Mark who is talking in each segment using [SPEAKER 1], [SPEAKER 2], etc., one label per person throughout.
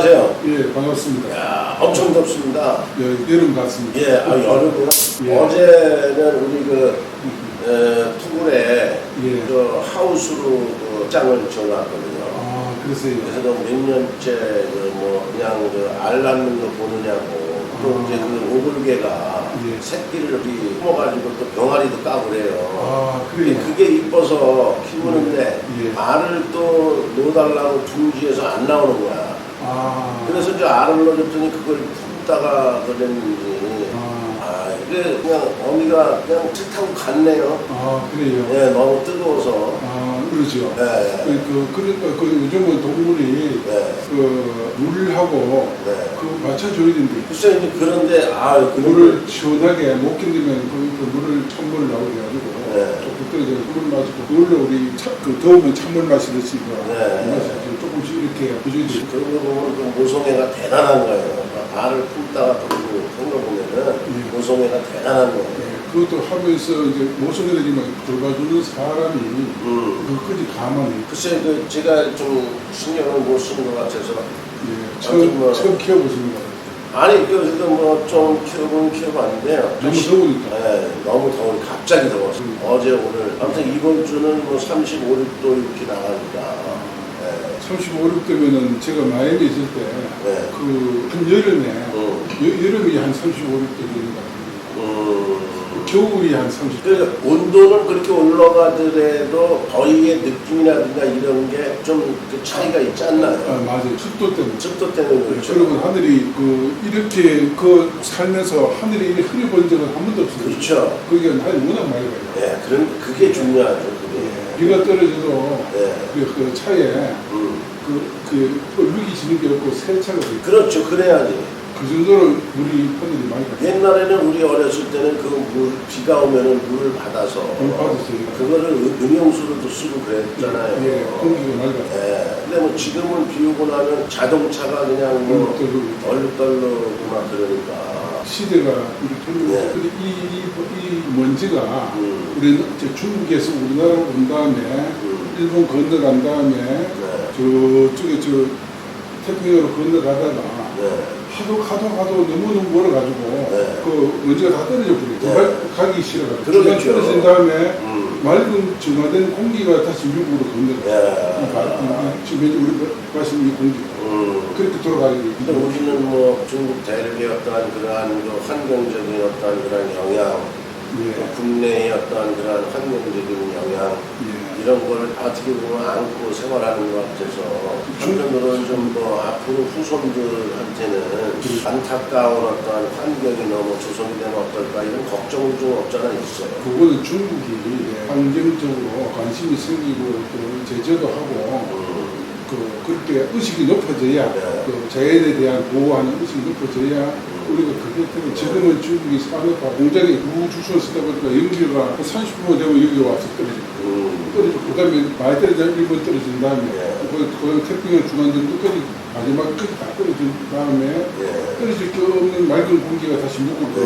[SPEAKER 1] 안녕하세요.
[SPEAKER 2] 예, 반갑습니다.
[SPEAKER 1] 야, 엄청 덥습니다.
[SPEAKER 2] 예, 여름 같습니다.
[SPEAKER 1] 예, 여름이요.
[SPEAKER 2] 예.
[SPEAKER 1] 어제는 우리 투굴에
[SPEAKER 2] 예.
[SPEAKER 1] 하우스로 짱을 지어놨거든요.
[SPEAKER 2] 아, 그러세요.
[SPEAKER 1] 그래서 몇 년째 그냥 알 낳는 거 보느냐고 또 이제 오골개가
[SPEAKER 2] 예.
[SPEAKER 1] 새끼를 여기 품어가지고 또 병아리도 까고 그래요.
[SPEAKER 2] 아, 그래요.
[SPEAKER 1] 그게 이뻐서 키우는데
[SPEAKER 2] 예.
[SPEAKER 1] 알을 또 넣어달라고 둥지에서 안 나오는 거야.
[SPEAKER 2] 아.
[SPEAKER 1] 그래서 이제 알을 넣어줬더니 그걸 품다가 그랬는지 이게 그냥 어미가 그냥 차 타고 갔네요.
[SPEAKER 2] 아, 그래요.
[SPEAKER 1] 예, 너무 뜨거워서.
[SPEAKER 2] 아, 그러죠.
[SPEAKER 1] 예, 예.
[SPEAKER 2] 그러니까 요즘은 동물이
[SPEAKER 1] 예.
[SPEAKER 2] 물하고
[SPEAKER 1] 네.
[SPEAKER 2] 맞춰줘야 된대.
[SPEAKER 1] 글쎄 이제 그런데
[SPEAKER 2] 물을 시원하게 못 견디면 물을 찬물을 나오게 해가지고
[SPEAKER 1] 네.
[SPEAKER 2] 조금 떨어져서 물 마시고 원래 우리 더우면 찬물 마시듯이
[SPEAKER 1] 네.
[SPEAKER 2] 조금씩 이렇게 해줘야 돼.
[SPEAKER 1] 그런 거 보면 모성애가 대단한 거예요. 알을 품다가 그러고 그런 거 보면은
[SPEAKER 2] 예.
[SPEAKER 1] 모성애가 대단한 거예요.
[SPEAKER 2] 그것도 하면서 이제 모성애들이 막 돌봐주는 사람이 그까지 가만히.
[SPEAKER 1] 글쎄 제가 좀 신경을 못 쓰는 것 같아서.
[SPEAKER 2] 예,
[SPEAKER 1] 처음
[SPEAKER 2] 키워보신 거.
[SPEAKER 1] 아니 그래도 좀 키워봤는데요.
[SPEAKER 2] 너무 더우니까.
[SPEAKER 1] 네, 너무 더우니까 갑자기 더웠어요. 어제 오늘 아무튼 이번 주는 35, 6도 이렇게 나가니까.
[SPEAKER 2] 35, 6도면은 제가 마이애미 있을 때
[SPEAKER 1] 네.
[SPEAKER 2] 여름이 한 35, 6도 되는 것 같아요. 겨울이 한 30도.
[SPEAKER 1] 그러니까 온도는 그렇게 올라가더라도 더위의 느낌이라든가 이런 게 좀 차이가 있지 않나요?
[SPEAKER 2] 아, 맞아요. 습도 때문에.
[SPEAKER 1] 습도 때문에 그렇죠.
[SPEAKER 2] 그리고 하늘이 이렇게 살면서 하늘이 이렇게 흐려본 적은 한 번도 없어요.
[SPEAKER 1] 그렇죠.
[SPEAKER 2] 그게 하늘이 워낙 많이 가요.
[SPEAKER 1] 예, 그게 중요하죠. 그게.
[SPEAKER 2] 비가 떨어져도
[SPEAKER 1] 예.
[SPEAKER 2] 그 차에 물이 지는 게 없고 세차가 돼요.
[SPEAKER 1] 그렇죠. 그래야지.
[SPEAKER 2] 그 정도로 물이 하늘이 많이 가요.
[SPEAKER 1] 옛날에는 우리 어렸을 때는 비가 오면은 물을 받아서
[SPEAKER 2] 받았어요.
[SPEAKER 1] 그거를 음용수로도 쓰고 그랬잖아요.
[SPEAKER 2] 예, 공기가 많이 가요.
[SPEAKER 1] 예. 근데 지금은 비 오고 나면 자동차가 그냥 얼룩덜룩 막 그러니까.
[SPEAKER 2] 시대가 이렇게
[SPEAKER 1] 예.
[SPEAKER 2] 근데 이 먼지가 우리는 이제 중국에서 우리나라로 온 다음에 일본 건너간 다음에 저쪽에 태평양으로 건너가다가 하도 너무 멀어가지고 그 먼지가 다 떨어져 버려요. 가기 싫어가지고 떨어진 다음에 맑은 정화된 공기가 다시 미국으로 건너가요. 지금 우리 마시는 이 공기가 그렇게 돌아가게 돼요.
[SPEAKER 1] 우리는 중국 대륙의 어떠한 그러한 환경적인 어떠한 그러한 영향, 국내의 어떠한 그러한 환경적인 영향 이런 걸 어떻게 보면 안고 생활하는 것 같아서 한편으로는 좀 앞으로 후손들한테는 안타까운 어떠한 환경이 너무 조성이 되면 어떨까 이런 걱정은 좀 없잖아 있어요.
[SPEAKER 2] 그거는 중국이 환경적으로 관심이 생기고 또 제재도 하고 그렇게 의식이 높아져야 자연에 대한 보호하는 의식이 높아져야 우리가 그게 때문에 지금은 중국이 산업화 공장에 우주선을 쓰다 보니까 연기가 30분 되면 여기 와서 떨어지고 그 다음에 많이 떨어져 일본 떨어진 다음에 그 태평양 중간 정도까지 마지막까지 다 떨어진 다음에 떨어질 게 없는 맑은 공기가 다시 묵고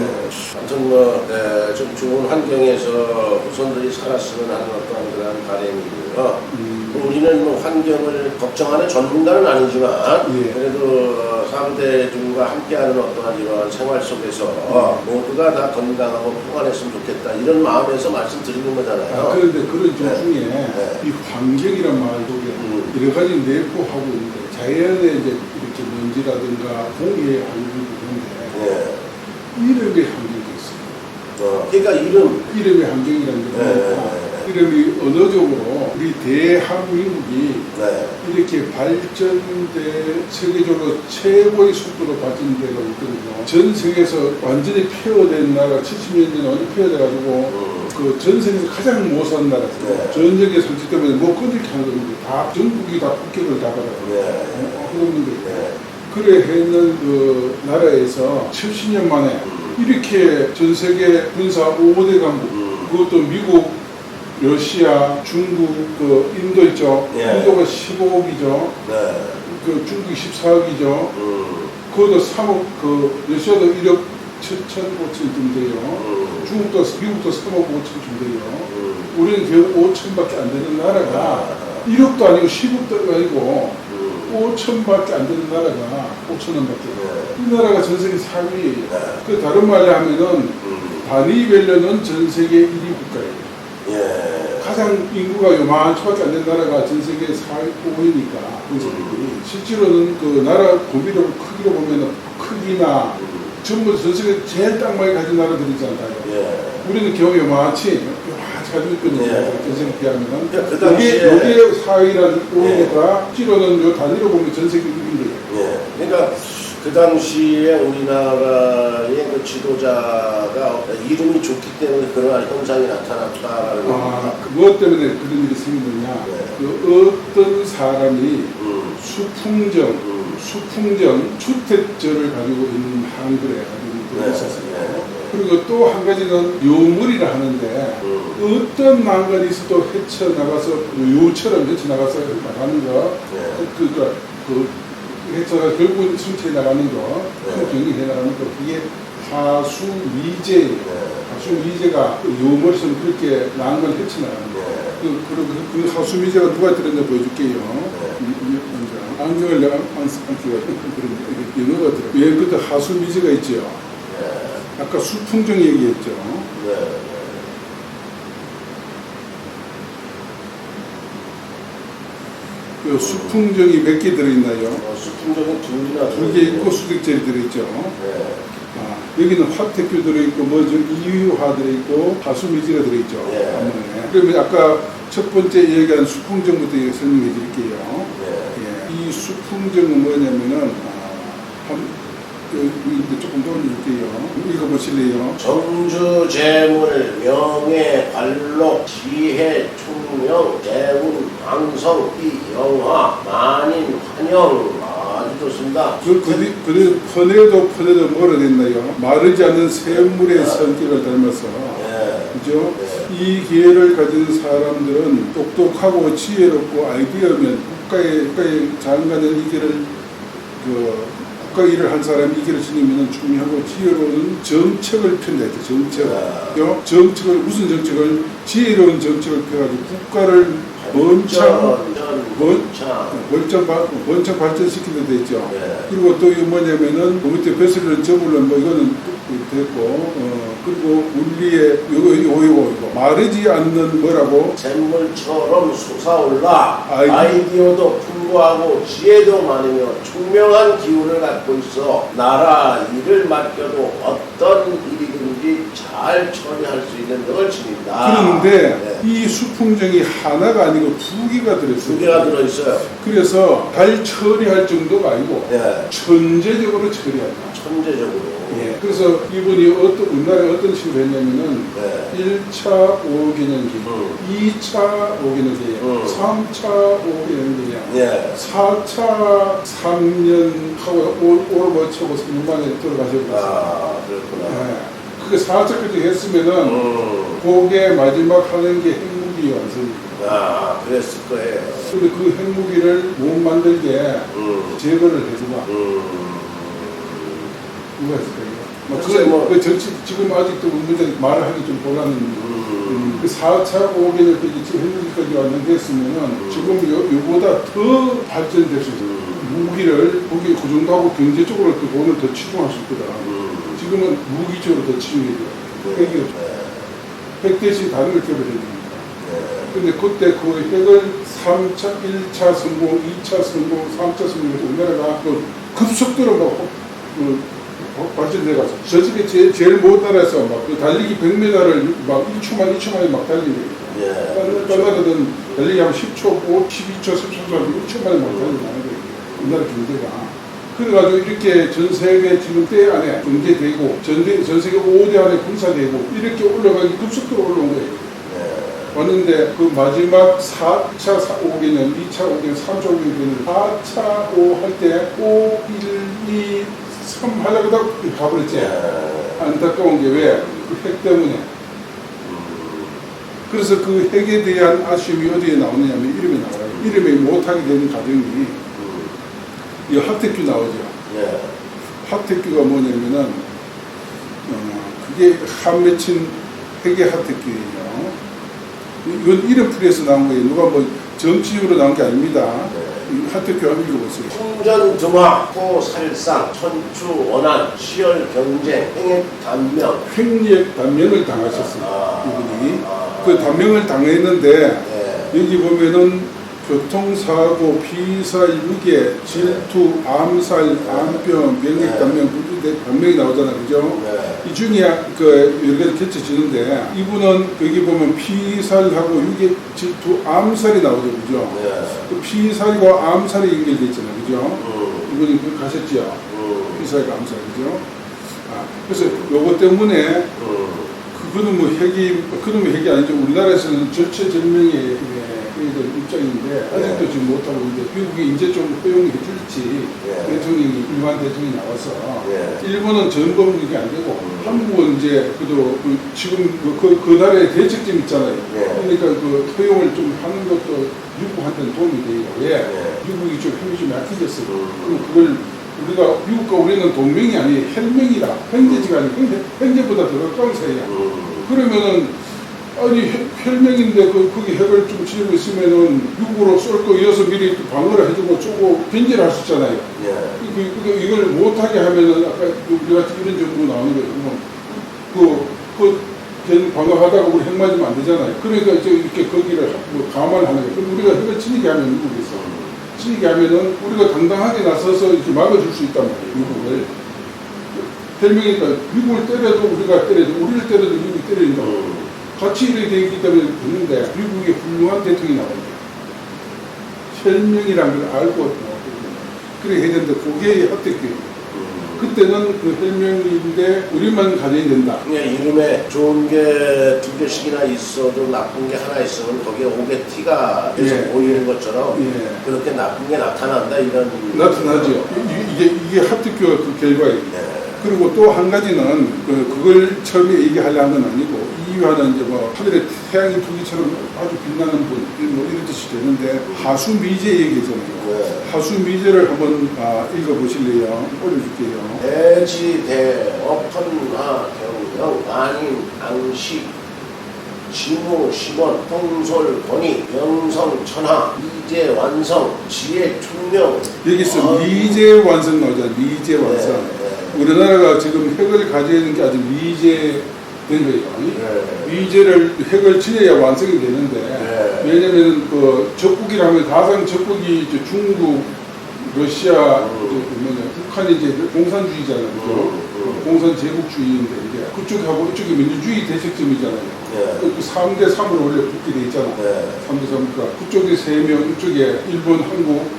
[SPEAKER 1] 아무튼 좀 좋은 환경에서 후손들이 살았으면 하는 어떤 그런 바람이고요. 우리는 환경을 걱정하는 전문가는 아니지만 그래도 사람들과 함께하는 어떠한 이러한 생활 속에서 모두가 다 건강하고 평안했으면 좋겠다 이런 마음에서 말씀드리는 거잖아요.
[SPEAKER 2] 그런데 그런 중에 이 환경이란 말도 여러 가지 내포하고 있는데 자연의 이제 이렇게 먼지라든가 공기의 환경도 있는데 이름의 환경도 있어요.
[SPEAKER 1] 그러니까
[SPEAKER 2] 이름의 환경이라는 게 이름이 언어적으로 우리 대한민국이 이렇게 발전돼 세계적으로 최고의 속도로 발전되고 있거든요. 전 세계에서 완전히 폐허된 나라 70년 전에 완전히 폐허돼가지고 그 전 세계에서 가장 못 사는 나라였어요. 전역의 설치 때문에 뭐 건들게 하는 건데 다 전국이 다 폭격을 다 받아요. 그래 했는 그 나라에서 70년 만에 이렇게 전 세계 군사 5대 강국 그것도 미국 러시아, 중국, 인도 있죠. 인도가 15억이죠. 그 중국이 14억이죠. 그것도 3억, 러시아도 1억 7,500쯤 돼요. 중국도, 미국도 3억 5천쯤 돼요. 우리는 겨우 5천밖에 안 되는 나라가 1억도 아니고 10억도 아니고 5천밖에 안 되는 나라가 5천원밖에.
[SPEAKER 1] 네.
[SPEAKER 2] 이 나라가 전 세계 4위.
[SPEAKER 1] 네.
[SPEAKER 2] 그 다른 말로 하면은 다니벨로는 전 세계 1위 국가예요.
[SPEAKER 1] 예.
[SPEAKER 2] 가장 인구가 요만큼밖에 안 되는 나라가 전 세계 4위, 5위니까 실제로는 그 나라 구비로 크기로 보면은 크기나 전부 전 세계 제일 땅 많이 가진 나라들이잖아요.
[SPEAKER 1] 예.
[SPEAKER 2] 우리는 겨우 요만치 가지고 있거든요.
[SPEAKER 1] 예.
[SPEAKER 2] 전 세계 비하면은
[SPEAKER 1] 그 당시에
[SPEAKER 2] 요게 4위라는 5위니까 실제로는 요 단위로 보면 전 세계 1위예요.
[SPEAKER 1] 예. 그러니까 그 당시에 우리나라의 그 지도자가 이름이 좋기 때문에 그러한 현상이 나타났다라는 겁니다.
[SPEAKER 2] 무엇 때문에 그런 일이 생기느냐?
[SPEAKER 1] 네.
[SPEAKER 2] 그 어떤 사람이 수풍정, 주택절을 가지고 있는 한글에 가지고 있었어요. 그리고 또 한 가지는 요물이라 하는데 어떤 난간이 있어도 헤쳐나가서 요처럼 헤쳐나가서 나가는 거 그 헤쳐가 결국은 순체에 나가는 거, 경기해 나가는 거, 그게 하수미제예요. 하수미제가 요물에서는 그렇게 난간을 헤쳐나가는 거. 그 하수미제가 누가 들었나 보여줄게요. 안경을 내가 안 끼고 영어가 들어. 예, 그때 하수미제가 있죠. 아까 수풍정 얘기했죠. 그 수풍정이 몇 개 들어있나요?
[SPEAKER 1] 수풍정이
[SPEAKER 2] 두 개 있고 수득젤이 들어있죠. 여기는 화택교 들어있고 이유화 들어있고 하수미지가 들어있죠. 그러면 아까 첫 번째 얘기한 수풍정부터 설명해 드릴게요. 이 수풍정은 뭐냐면은 조금 돌려줄게요. 읽어보실래요?
[SPEAKER 1] 정주, 재물, 명예, 관록, 지혜, 총명, 대운, 방성, 영화, 만인, 환영. 아주 좋습니다.
[SPEAKER 2] 그래도 퍼내도 뭐라 됐나요? 마르지 않는 샘물의 성격을 닮아서. 그죠? 이 기회를 가진 사람들은 똑똑하고 지혜롭고 아이디어면 국가의 장관을 이 길을 국가 일을 한 사람이 이 길을 지니면 총명하고 지혜로운 정책을 펴내죠. 정책을 무슨 정책을 지혜로운 정책을 펴가지고 국가를 번창 발전시키는 데 있죠. 그리고 또 이거 뭐냐면은 그 밑에 벼슬을 접으려면 이거는 됐고 그리고 물리에 이거 마르지 않는 뭐라고
[SPEAKER 1] 샘물처럼 솟아올라 아이디어도 풍부하고 지혜도 많으며 총명한 기운을 갖고 있어 나라 일을 맡겨도 어떤 일이든지 잘 처리할 수 있는 덕을 지닌다.
[SPEAKER 2] 그런데 이 수풍정이 하나가 아니고 두 개가 들어있어요.
[SPEAKER 1] 두 개가 들어있어요.
[SPEAKER 2] 그래서 잘 처리할 정도가 아니고 천재적으로 처리한다.
[SPEAKER 1] 천재적으로.
[SPEAKER 2] 그래서 이분이 우리나라에 어떤 식으로 했냐면은 1차 5개년 계획, 2차 5개년 계획, 3차 5개년 계획, 4차 3년 하고 오르고 쳐고 3년 만에 돌아가셨어요.
[SPEAKER 1] 그렇구나.
[SPEAKER 2] 그게 4차까지 했으면은 그게 마지막 하는 게 핵무기 완성입니다.
[SPEAKER 1] 그랬을 거예요.
[SPEAKER 2] 근데 그 핵무기를 못 만들게 제거를 해주마. 누가 했을까요? 그 정치, 지금 아직도 문제는 말을 하기 좀 곤란한 그 4차 5개년까지 지금 핵무기까지 완성됐으면은 지금 요보다 더 발전될 수 있어요. 무기를 거기 그 정도 하고 경제적으로 또 돈을 더 치중할 수 있거든. 지금은 무기적으로 더 치중해야 돼요. 핵 대신 다른 걸 개발해야 됩니다. 근데 그때 그 핵을 3차, 1차 성공, 2차 성공, 3차 성공해서 우리나라가 급속도로 발전돼가서 저 집에 제일 못 따라서 막 달리기 100m를 막 1초 만에 막 달리는 거예요. 다른 나라들은 달리기 한 10초, 12초, 13초, 1초 만에 막 달리는 거예요. 우리나라 경제가. 그래가지고 이렇게 전 세계 지금 때 안에 경제되고 전 세계 5대 안에 군사되고 이렇게 올라가기 급속도로 올라온 거예요. 왔는데 그 마지막 4차 5개년, 2차 5개년, 3차 5개년, 4차 5 할 때 5, 1, 2, 3 하려고 가버렸지. 안타까운 게 왜? 그 핵 때문에. 그래서 그 핵에 대한 아쉬움이 어디에 나오느냐면 이름에 나와요. 이름에 못하게 되는 과정이 이 하택규 나오죠. 하택규가 뭐냐면은 그게 한 맺힌 핵의 하택규예요. 이건 이름풀이에서 나온 거예요. 누가 뭐 정치적으로 나온 게 아닙니다. 하태표 한번 읽어보세요.
[SPEAKER 1] 풍전 드마 토살상 천추 원한 시열 경쟁 행액 단명.
[SPEAKER 2] 횡령 단명을 당하셨습니다. 이분이 그 단명을 당했는데 여기 보면은 교통사고, 피살, 유괴, 질투, 암살, 암병, 명예단명, 단명이 나오잖아요, 그죠? 이 중에 그 여러 가지 겹쳐지는데 이분은 여기 보면 피살하고 유괴, 질투, 암살이 나오죠, 그죠? 그 피살과 암살이 연결되어 있잖아요, 그죠? 이분이 그 가셨죠? 피살과 암살, 그죠? 그래서 요거 때문에 그거는 뭐 핵이 아니죠. 우리나라에서는 절체절명의 입장인데 아직도 지금 못하고 있는데 미국이 이제 좀 허용해 줄지 대통령이 일반 대통령이 나와서 일본은 전범국이 안 되고 한국은 이제 그래도 지금 그 나라의 대책점 있잖아요. 그러니까 그 허용을 좀 하는 것도 미국한테는 도움이 돼요. 왜? 미국이 좀 힘이 좀 약해졌어요. 그럼 그걸 우리가 미국과 우리는 동맹이 아니에요. 혈맹이라 형제지가 아니고 형제보다 더 가까운 사이야. 그러면은 아니 혈맹인데 거기 핵을 좀 지르고 있으면은 미국으로 쏠 거 이어서 미리 방어를 해주고 쪼고 견제를 할 수 있잖아요. 이걸 못하게 하면은 아까 우리가 이런 정도 나오는 거예요. 그 방어하다가 우리 핵 맞으면 안 되잖아요. 그러니까 이제 이렇게 거기를 뭐 감안하는 거예요. 그럼 우리가 핵을 치니게 하면 미국에서 치니게 하면은 우리가 당당하게 나서서 이렇게 막아줄 수 있단 말이에요. 미국을. 혈맹이니까 미국을 때려도 우리가 때려도 우리를 때려도 미국이 때린다고. 같이 이렇게 되어 있기 때문에 듣는데 미국의 훌륭한 대통령이 나옵니다. 혈명이라는 걸 알고 그래 해야 되는데 그게 헛되게 그때는 그 혈명인데 우리만 가져야 된다.
[SPEAKER 1] 이름에 좋은 게 2개씩이나 있어도 나쁜 게 하나 있으면 거기에 5개 티가 계속 보이는 것처럼 그렇게 나쁜 게 나타난다 이런
[SPEAKER 2] 나타나죠. 이게 합특교 그 결과입니다. 그리고 또 한 가지는 그걸 처음에 얘기하려는 건 아니고 이유하는 이제 뭐 하늘에 태양이 두 개처럼 아주 빛나는 분 뭐 이런 뜻이 되는데 하수미제 얘기잖아요. 하수미제를 한번 읽어보실래요? 올려줄게요.
[SPEAKER 1] 대지 대업헌하 경영 안인 앙시 진무 시원 통솔 권위 명성 천하 미제 완성 지혜 총명.
[SPEAKER 2] 여기서 미제 완성 나오잖아요. 미제 완성. 우리나라가 지금 핵을 가져야 되는 게 아주 미제된 거예요. 미제를 핵을 지어야 완성이 되는데 왜냐면 그 적국이라면 가장 적국이 이제 중국, 러시아, 북한이 이제 공산주의잖아요. 공산 제국주의인데 이게 그쪽하고 이쪽이 민주주의 대책점이잖아요. 그 3대 3으로 원래 붙게 돼 있잖아. 3대 3이니까 그쪽에 3명, 이쪽에 일본, 한국,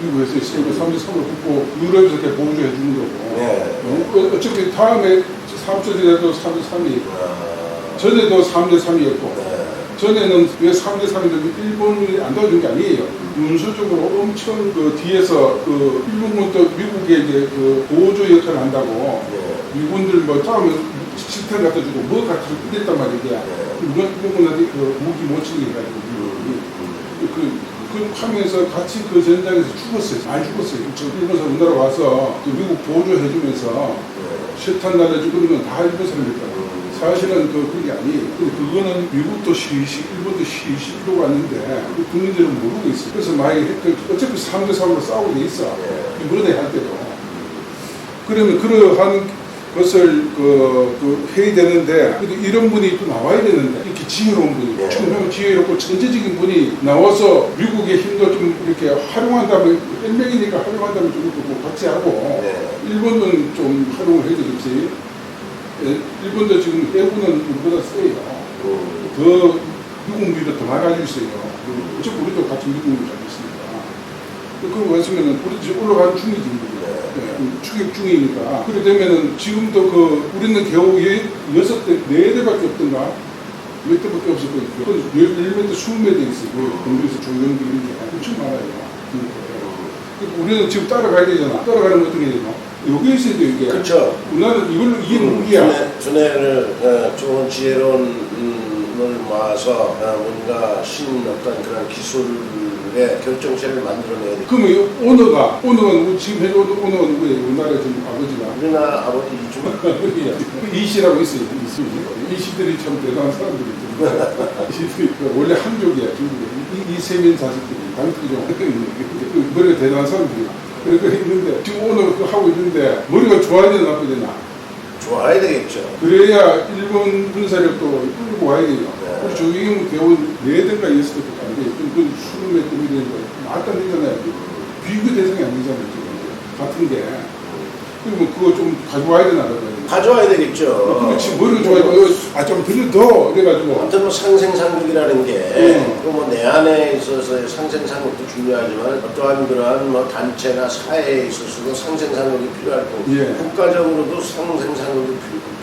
[SPEAKER 2] 미국에서 3대 3으로 붙고 유럽에서 이렇게 보조해 주는 거고. 어차피 다음에 3초전에도 3대 3이 전에도 3대 3이었고 전에는 왜 3대 3인데 일본이 안 도와준 게 아니에요. 문서적으로 엄청 그 뒤에서 그 일본군 또 미국에 이제 그 보조 역할을 한다고 미군들 뭐 처음에 식탄 갖다 주고 뭐 갖다 주고 이랬단 말이야. 일본군한테 그 무기 못 치게 해가지고 그 하면서 같이 그 전장에서 죽었어요. 많이 죽었어요. 일본 사람 우리나라 와서 미국 보조해주면서 실탄 날려주고 그러면 다 일본 사람이었다고. 사실은 그게 아니에요. 근데 그거는 미국도 시위식, 일본도 시위식으로 왔는데 그 국민들은 모르고 있어요. 그래서 만약에 어차피 3대 3으로 싸우고 돼 있어. 이번에 할 때도. 그러면 그러한 것을 해야 되는데 이런 분이 또 나와야 되는데 이렇게 지혜로운 분이 충분히 지혜롭고 천재적인 분이 나와서 미국의 힘도 좀 이렇게 활용한다면 1명이니까 활용한다면 좀 같이 하고 일본은 좀 활용을 해야 되겠지. 일본도 지금 해군은 우리보다 세요. 더 미국 무기도 더 많이 가지고 있어요. 어차피 우리도 같이 미국 무기를 가지고 있으니까. 그러고 했으면은 우리 지금 올라가는 중이지. 추격 중이니까. 그렇게 되면은 지금도 우리는 겨우 4대, 4대밖에 없던가? 몇 대밖에 없을 거예요. 10m, 20m 있어요. 공주에서 조용히 이런 게 엄청 많아요. 우리는 지금 따라가야 되잖아. 따라가는 거 어떻게 해야 되나? 여기에 있어야 돼, 이게.
[SPEAKER 1] 그렇죠.
[SPEAKER 2] 우리는 이게 무기야.
[SPEAKER 1] 두뇌를 좋은 지혜로운 걸 모아서 뭔가 어떤 그런 기술의 결정체를 만들어내야 돼.
[SPEAKER 2] 그러면 오너가 지금 해줘 오너가 누구예요? 우리나라 지금 아버지가.
[SPEAKER 1] 우리나라 아버지 이중.
[SPEAKER 2] 이씨라고 있어요. 이씨들이 참 대단한 사람들이 있거든요. 원래 한족이야, 중국에. 이 세면 자식들이. 당기죠. 머리가 대단한 사람들이. 그렇게 있는데, 지금 오늘 그거 하고 있는데, 머리가 좋아야 되나, 나빠야 되나?
[SPEAKER 1] 좋아야 되겠죠.
[SPEAKER 2] 그래야 일본 군사력도 끌고 와야 돼요.
[SPEAKER 1] 네.
[SPEAKER 2] 우리 조경영 대원 4대가 6대도 안 돼. 그 수능에 뜨면 말도 안 되잖아요. 비교 대상이 아니잖아요, 지금. 같은데. 그러면 그거 좀 가져와야 되나,
[SPEAKER 1] 가져와야 되겠죠.
[SPEAKER 2] 그렇지, 머리가 좋아야 좀 들려더. 이래가지고.
[SPEAKER 1] 아무튼 뭐 상생상국이라는 게, 뭐 내 안에 있어서의 상생상국도 중요하지만, 어떠한 그러한 뭐 단체나 사회에 있어서도 상생상국이 필요할 거고, 국가적으로도 상생상국이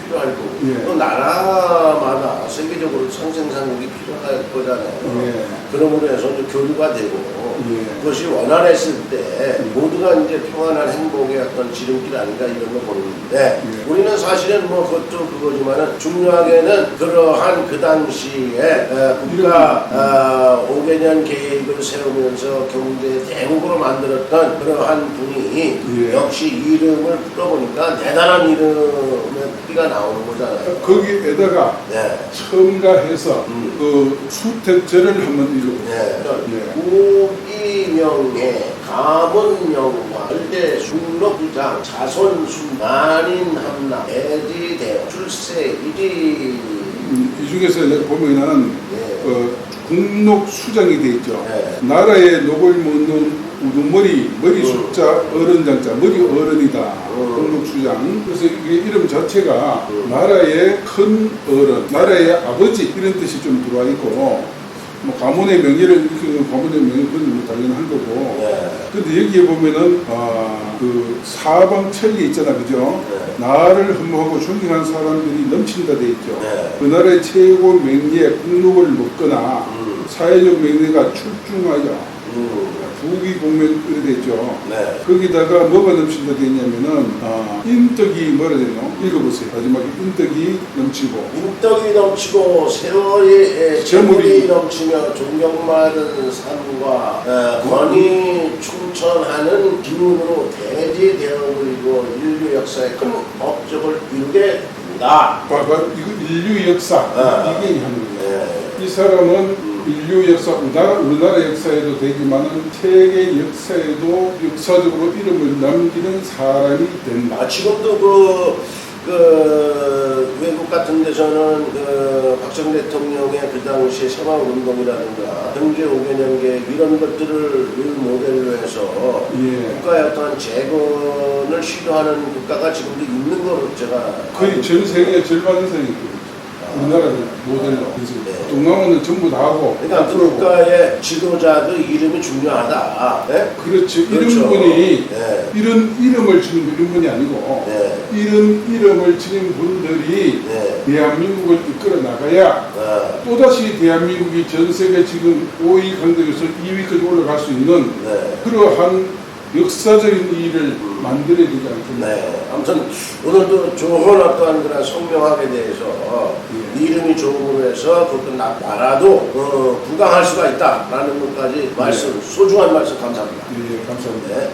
[SPEAKER 1] 필요할 거고, 또 나라마다 세계적으로 상생상국이 필요할 거잖아요. 그러므로 해서 이제 교류가 되고, 그것이 원활했을 때 모두가 이제 평안한 행복의 어떤 지름길 아닌가 이런 거 보는데, 우리는 사실은 뭐 그것도 그거지만은 중요하게는 그러한 그 당시에 국가 5개년 계획을 세우면서 경제 대국으로 만들었던 그러한 분이 역시 이름을 풀어보니까 대단한 이름의 뿌리가 나오는 거잖아요.
[SPEAKER 2] 거기에다가 첨가해서 그 수택절을 한번 읽어보세요. 고기명예, 가문명화, 절대 순록부장, 자손수, 만인함락, 대지대어, 출세, 일이 이 중에서 내가 보면은 국록수장이 돼 있죠. 나라의 녹을 먹는 우두머리, 머리 숫자, 어른장자, 머리 어른이다. 국록수장. 그래서 이게 이름 자체가 나라의 큰 어른, 나라의 아버지 이런 뜻이 좀 들어와 있고, 뭐 가문의 명예를 일으키는 가문의 명예는 당연한 거고. 근데 여기에 보면은 그 사방천리 있잖아, 그죠? 나라를 흠모하고 존경한 사람들이 넘친다 돼 있죠. 그 나라의 최고 명예, 국록을 먹거나 사회적 명예가 출중하여 부귀공명 이래 됐죠. 거기다가 뭐가 넘친다 돼 있냐면은 인덕이 뭐라 되노? 읽어보세요. 마지막에 인덕이 넘치고,
[SPEAKER 1] 인덕이 넘치고 세월의 재물이 넘치며 존경받은 삶과 권위 충천하는 기운으로 대지대업이고 인류 역사에 큰 업적을 이루게 됩니다.
[SPEAKER 2] 이거 인류 역사 이게 하는 거예요. 이 사람은 인류 역사, 우리나라 역사에도 되지만은 세계 역사에도 역사적으로 이름을 남기는 사람이 된다.
[SPEAKER 1] 지금도 외국 같은 데서는 박정희 대통령의 그 당시 새마을운동이라든가 경제 5개년 계획 이런 것들을 모델로 해서 국가의 어떤 재건을 시도하는 국가가 지금도 있는 거로 제가
[SPEAKER 2] 거의 전 세계 절반 이상이 있거든요. 우리나라 모델로. 동남아는 전부 다 하고.
[SPEAKER 1] 그러니까 그 국가의 지도자도 이름이 중요하다.
[SPEAKER 2] 그렇죠.
[SPEAKER 1] 그렇죠.
[SPEAKER 2] 이런 분이 이런 이름을 지닌 이런 분이 아니고 이런 이름을 지닌 분들이 대한민국을 이끌어 나가야 또다시 대한민국이 전 세계 지금 5위 강국에서 2위까지 올라갈 수 있는 그러한 역사적인 일을 만들어야 되지 않겠나.
[SPEAKER 1] 아무튼 오늘도 좋은 어떠한 그런 성명학에 대해서 이름이 좋음으로 해서 그것도 나라도 부강할 수가 있다라는 것까지 말씀, 소중한 말씀 감사합니다.
[SPEAKER 2] 감사합니다.